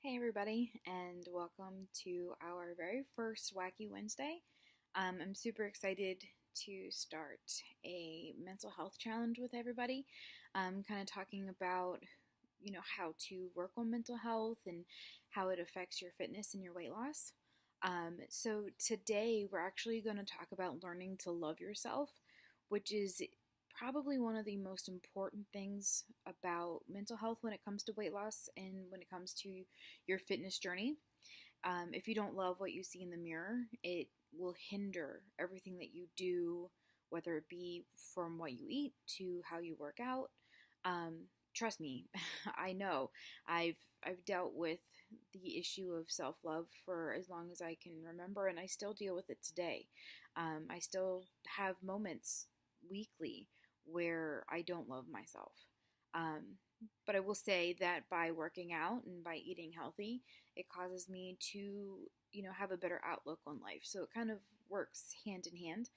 Hey everybody, and welcome to our very first Wacky Wednesday. I'm super excited to start a mental health challenge with everybody. Kind of talking about, how to work on mental health and how it affects your fitness and your weight loss. So today we're actually going to talk about learning to love yourself, which is probably one of the most important things about mental health when it comes to weight loss and when it comes to your fitness journey. If you don't love what you see in the mirror, it will hinder everything that you do, whether it be from what you eat to how you work out. Trust me, I know. I've dealt with the issue of self-love for as long as I can remember, and I still deal with it today. I still have moments weekly where I don't love myself. Um, but I will say that by working out and by eating healthy, it causes me to, have a better outlook on life. So it kind of works hand in hand.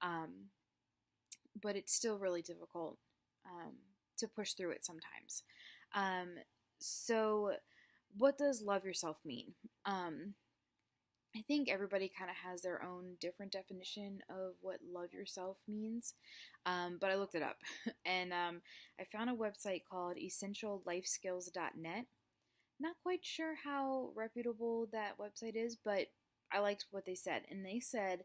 Um, but it's still really difficult to push through it sometimes. Um, so, what does love yourself mean? I think everybody kind of has their own different definition of what love yourself means. But I looked it up and I found a website called essentiallifeskills.net. Not quite sure how reputable that website is, but I liked what they said. And they said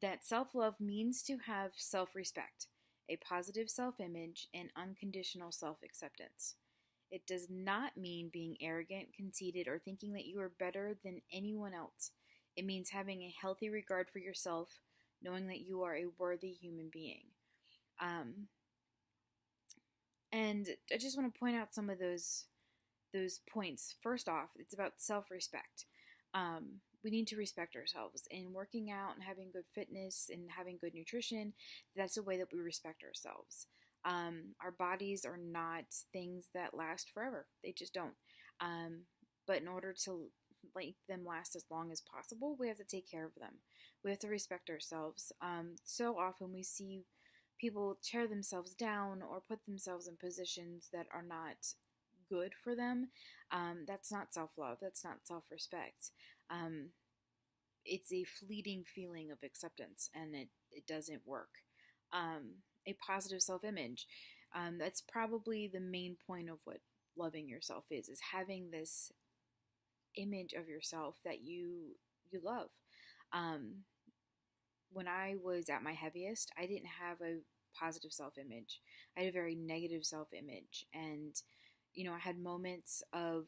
that self love means to have self respect, a positive self image, and unconditional self acceptance. It does not mean being arrogant, conceited, or thinking that you are better than anyone else. It means having a healthy regard for yourself, knowing that you are a worthy human being. Um, and I just want to point out some of those points. First off, it's about self-respect. We need to respect ourselves. And working out and having good fitness and having good nutrition, that's a way that we respect ourselves. Our bodies are not things that last forever. They just don't. But in order to make them last as long as possible, we have to take care of them. We have to respect ourselves. So often we see people tear themselves down or put themselves in positions that are not good for them. That's not self-love. That's not self-respect. Um, it's a fleeting feeling of acceptance, and it doesn't work. A positive self-image. That's probably the main point of what loving yourself is having this image of yourself that you love. Um, when I was at my heaviest, I didn't have a positive self-image. I had a very negative self-image, and I had moments of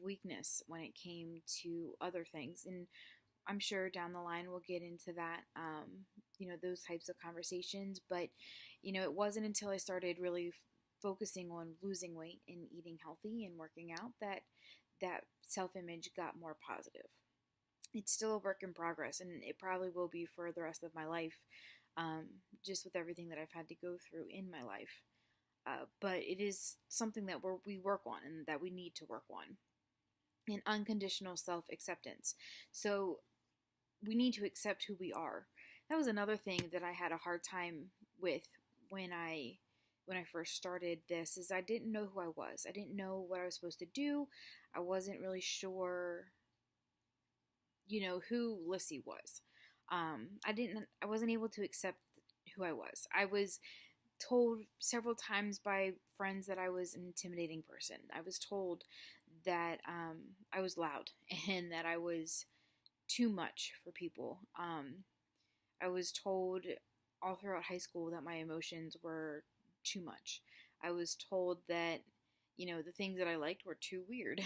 weakness when it came to other things. And I'm sure down the line we'll get into that, those types of conversations. But, it wasn't until I started really focusing on losing weight and eating healthy and working out that self-image got more positive. It's still a work in progress, and it probably will be for the rest of my life, just with everything that I've had to go through in my life. But it is something that we work on and that we need to work on. And unconditional self-acceptance. So we need to accept who we are. That was another thing that I had a hard time with when I first started this, is I didn't know who I was. I didn't know what I was supposed to do. I wasn't really sure, who Lissy was. I wasn't able to accept who I was. I was told several times by friends that I was an intimidating person. I was told that I was loud and that I was too much for people. I was told all throughout high school that my emotions were too much. I was told that, the things that I liked were too weird.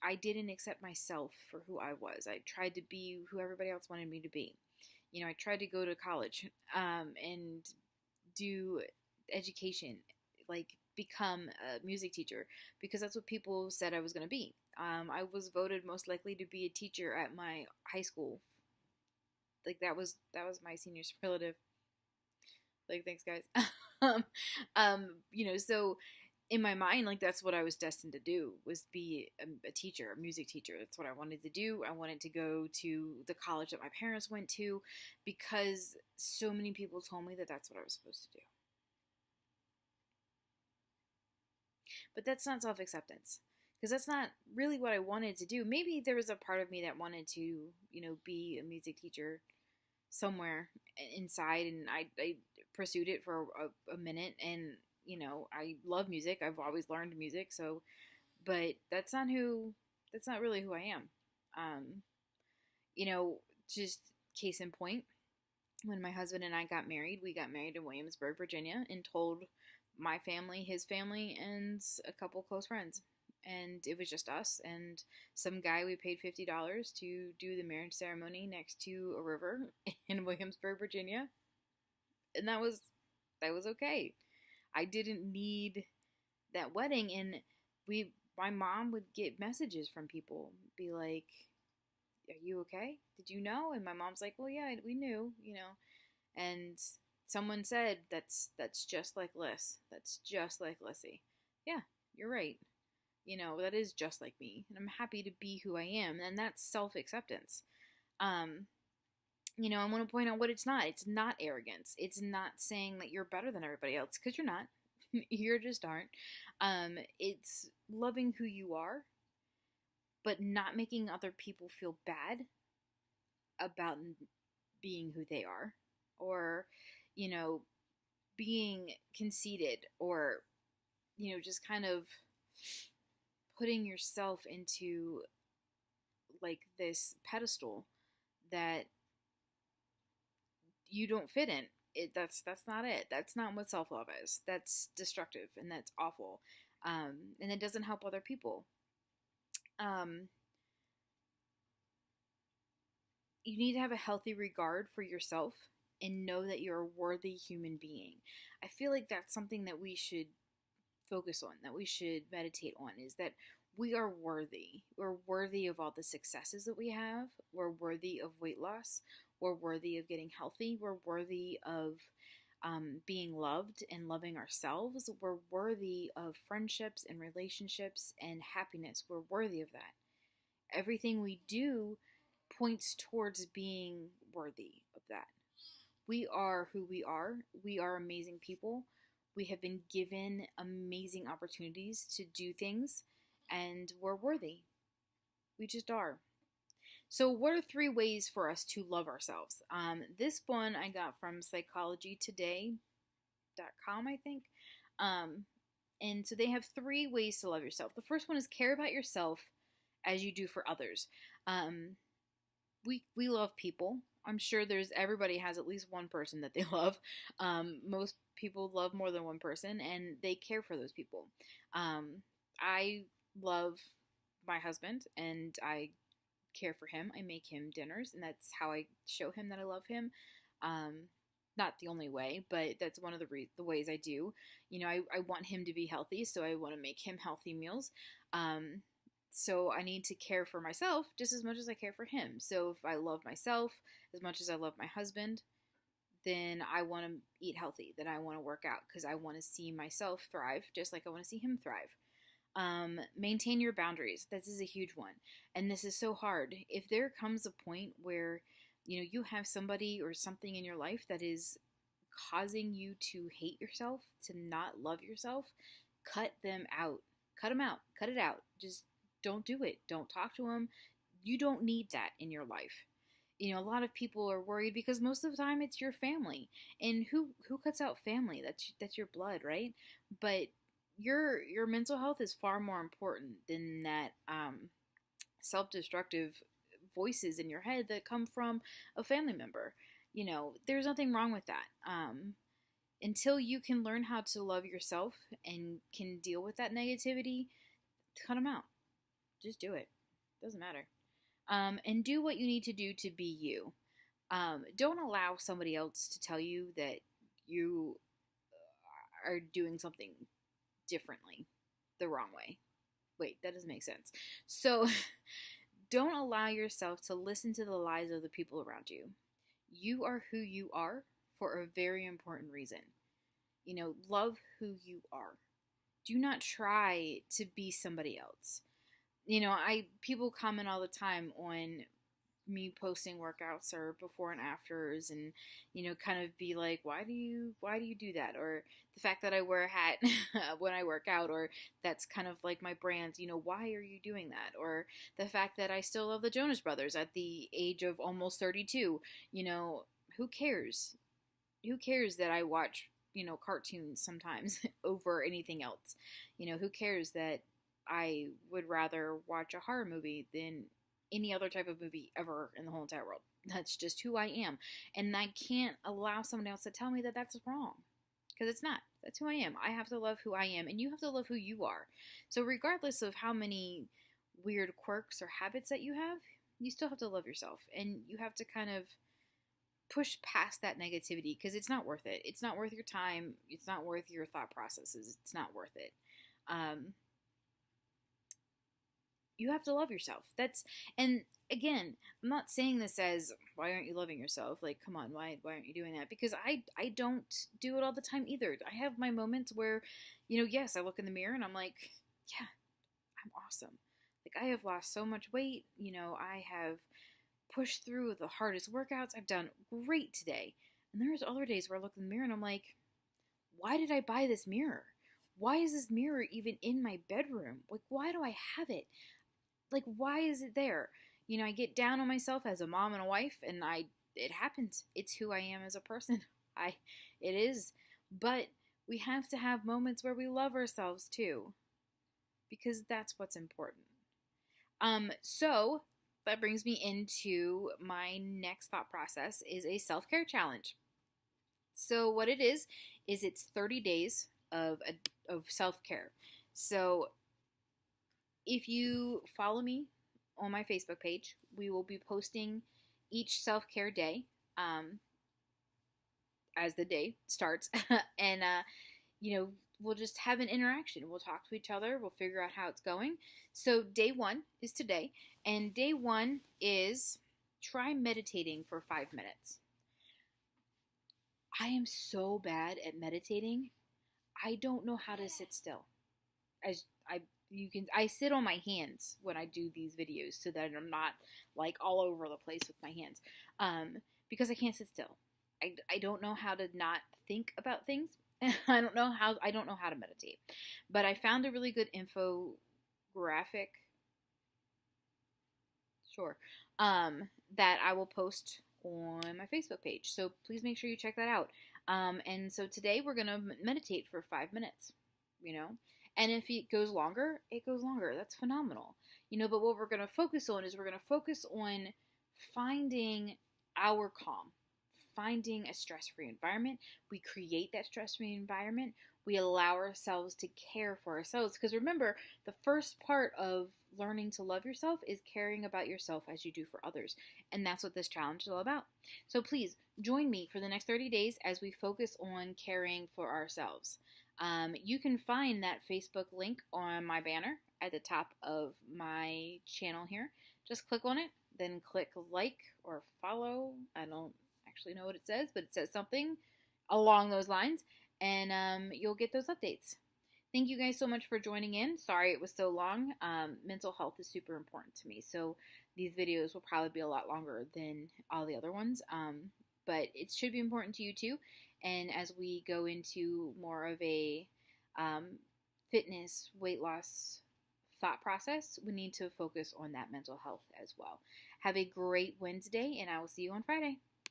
I didn't accept myself for who I was. I tried to be who everybody else wanted me to be. I tried to go to college and do education, like become a music teacher, because that's what people said I was going to be. I was voted most likely to be a teacher at my high school. Like that was my senior superlative. Like, thanks guys. So in my mind, like, that's what I was destined to do, was be a teacher, a music teacher. That's what I wanted to do. I wanted to go to the college that my parents went to, because so many people told me that that's what I was supposed to do. But that's not self-acceptance. because that's not really what I wanted to do. Maybe there was a part of me that wanted to, be a music teacher somewhere inside, and I pursued it for a minute, and I love music. I've always learned music, so but that's not really who I am. Um, you know, just case in point, when my husband and I got married, we got married in Williamsburg, Virginia, and told my family, his family, and a couple close friends. And it was just us and some guy we paid $50 to do the marriage ceremony next to a river in Williamsburg, Virginia. And that was okay. I didn't need that wedding, and my mom would get messages from people be like, "Are you okay? Did you know?" And my mom's like, "Well, yeah, we knew. And someone said that's just like Liz. That's just like Lissy. Yeah, you're right. That is just like me, and I'm happy to be who I am, and that's self-acceptance. Um, I want to point out what it's not. It's not arrogance. It's not saying that you're better than everybody else, because you're not. You just aren't. It's loving who you are, but not making other people feel bad about being who they are, or you know being conceited, or just kind of putting yourself into like this pedestal that you don't fit in. That's not it. That's not what self-love is. That's destructive, and that's awful. And it doesn't help other people. um, you need to have a healthy regard for yourself and know that you're a worthy human being. I feel like that's something that we should focus on, that we should meditate on, is that we are worthy. We're worthy of all the successes that we have. We're worthy of weight loss. We're worthy of getting healthy. We're worthy of being loved and loving ourselves. We're worthy of friendships and relationships and happiness. We're worthy of that. Everything we do points towards being worthy of that. We are who we are. We are amazing people. We have been given amazing opportunities to do things, and we're worthy. We just are. So, what are 3 ways for us to love ourselves? This one I got from psychologytoday.com, I think. And so they have 3 ways to love yourself. The first one is care about yourself as you do for others. We love people. I'm sure everybody has at least one person that they love. Most people love more than one person, and they care for those people. I love my husband, and I care for him. I make him dinners, and that's how I show him that I love him. Not the only way, but that's one of the ways I do. I want him to be healthy, so I want to make him healthy meals. So I need to care for myself just as much as I care for him. So if I love myself as much as I love my husband, then I want to eat healthy. Then I want to work out because I want to see myself thrive just like I want to see him thrive. Maintain your boundaries. This is a huge one. And this is so hard. If there comes a point where, you have somebody or something in your life that is causing you to hate yourself, to not love yourself, cut them out. Cut them out. Cut it out. Just don't do it. Don't talk to them. You don't need that in your life. A lot of people are worried because most of the time it's your family. And who cuts out family? That's your blood, right? But your mental health is far more important than that self-destructive voices in your head that come from a family member. There's nothing wrong with that. Until you can learn how to love yourself and can deal with that negativity, cut them out. Just do it. Doesn't matter. And do what you need to do to be you. Don't allow somebody else to tell you that you are doing something differently, the wrong way. Wait, that doesn't make sense. So don't allow yourself to listen to the lies of the people around you. You are who you are for a very important reason. Love who you are. Do not try to be somebody else. People comment all the time on me posting workouts or before and afters, and kind of be like, why do you do that? Or the fact that I wear a hat when I work out, or that's kind of like my brand, why are you doing that? Or the fact that I still love the Jonas Brothers at the age of almost 32. Who cares? Who cares that I watch cartoons sometimes over anything else? Who cares that I would rather watch a horror movie than any other type of movie ever in the whole entire world? That's just who I am. And I can't allow someone else to tell me that that's wrong, because it's not. That's who I am. I have to love who I am, and you have to love who you are. So regardless of how many weird quirks or habits that you have, you still have to love yourself, and you have to kind of push past that negativity, because it's not worth it. It's not worth your time. It's not worth your thought processes. It's not worth it. You have to love yourself. And again, I'm not saying this as, why aren't you loving yourself? Like, come on, why aren't you doing that? Because I don't do it all the time either. I have my moments where, yes, I look in the mirror and I'm like, yeah, I'm awesome. Like, I have lost so much weight. I have pushed through the hardest workouts. I've done great today. And there's other days where I look in the mirror and I'm like, why did I buy this mirror? Why is this mirror even in my bedroom? Like, why do I have it? Like, why is it there? I get down on myself as a mom and a wife, and it happens. It's who I am as a person. It is. But we have to have moments where we love ourselves too, because that's what's important. So that brings me into my next thought process, is a self-care challenge. So what it is it's 30 days of self-care. So if you follow me on my Facebook page, we will be posting each self-care day as the day starts. And, we'll just have an interaction. We'll talk to each other. We'll figure out how it's going. So day 1 is today. And day 1 is try meditating for 5 minutes. I am so bad at meditating. I don't know how to sit still. I sit on my hands when I do these videos so that I'm not like all over the place with my hands, because I can't sit still. I don't know how to not think about things. I don't know how to meditate, but I found a really good infographic, that I will post on my Facebook page. So please make sure you check that out. And so today we're going to meditate for 5 minutes, and if it goes longer, it goes longer. That's phenomenal. But what we're going to focus on is we're going to focus on finding our calm, finding a stress-free environment. We create that stress-free environment. We allow ourselves to care for ourselves. Because remember, the first part of learning to love yourself is caring about yourself as you do for others. And that's what this challenge is all about. So please join me for the next 30 days as we focus on caring for ourselves. You can find that Facebook link on my banner at the top of my channel here. Just click on it, then click like or follow. I don't actually know what it says, but it says something along those lines, and you'll get those updates. Thank you guys so much for joining in. Sorry it was so long. Mental health is super important to me, so these videos will probably be a lot longer than all the other ones, but it should be important to you too. And as we go into more of a fitness, weight loss thought process, we need to focus on that mental health as well. Have a great Wednesday, and I will see you on Friday.